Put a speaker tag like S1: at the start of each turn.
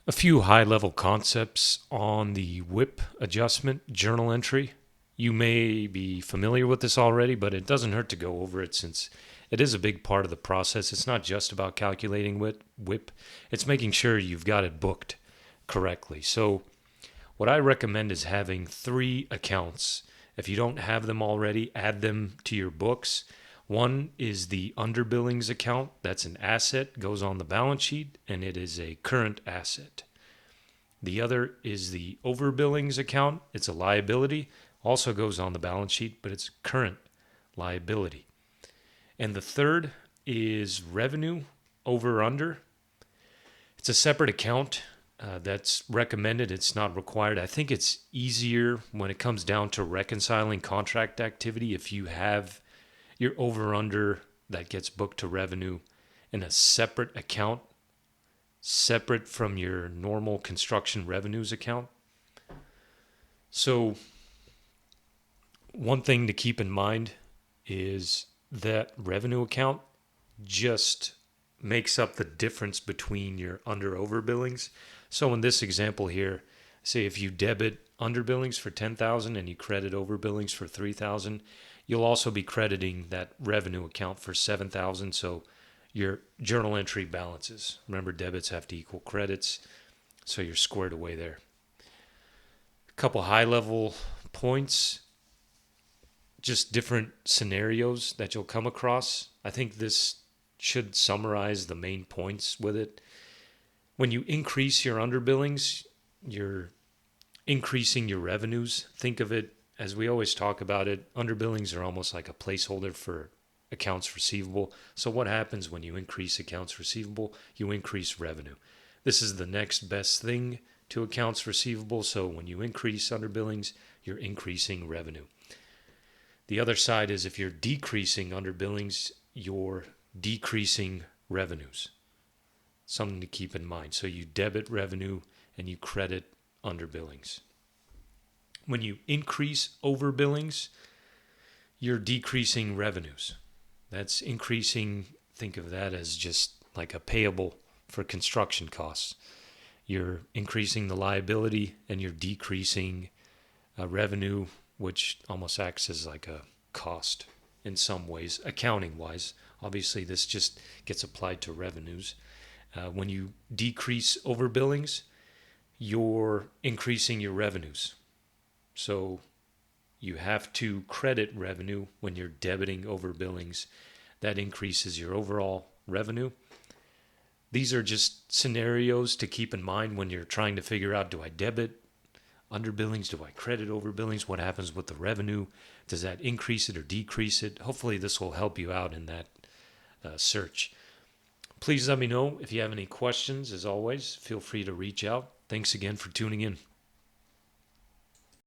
S1: A few high-level concepts on the WIP adjustment journal entry. You may be familiar with this already, but it doesn't hurt to go over it since it is a big part of the process. It's not just about calculating WIP, it's making sure you've got it booked correctly. So, what I recommend is having 3 accounts. If you don't have them already, add them to your books. One is the underbillings account. That's an asset, goes on the balance sheet, and it is a current asset. The other is the overbillings account. It's a liability, also goes on the balance sheet, but it's current liability. And the third is revenue over under. It's a separate account that's recommended. It's not required. I think it's easier when it comes down to reconciling contract activity if you have your over under that gets booked to revenue in a separate account, separate from your normal construction revenues account. So, one thing to keep in mind is that revenue account just makes up the difference between your under over billings. So in this example here, say if you debit under billings for 10,000 and you credit over billings for 3,000, you'll also be crediting that revenue account for 7,000. So your journal entry balances. Remember, debits have to equal credits, so you're squared away there. A couple high level points, just different scenarios that you'll come across. I think this should summarize the main points with it. When you increase your underbillings, you're increasing your revenues. Think of it, as we always talk about it, underbillings are almost like a placeholder for accounts receivable. So what happens when you increase accounts receivable? You increase revenue. This is the next best thing to accounts receivable. So when you increase underbillings, you're increasing revenue. The other side is if you're decreasing underbillings, you're decreasing revenues. Something to keep in mind. So you debit revenue and you credit underbillings. When you increase overbillings, you're decreasing revenues. That's increasing, think of that as just like a payable for construction costs. You're increasing the liability and you're decreasing revenue, which almost acts as like a cost in some ways, accounting wise. Obviously, this just gets applied to revenues. When you decrease overbillings, you're increasing your revenues. So you have to credit revenue when you're debiting overbillings. That increases your overall revenue. These are just scenarios to keep in mind when you're trying to figure out, do I debit underbillings? Do I credit overbillings? What happens with the revenue? Does that increase it or decrease it? Hopefully this will help you out in that search. Please let me know if you have any questions. As always, feel free to reach out. Thanks again for tuning in.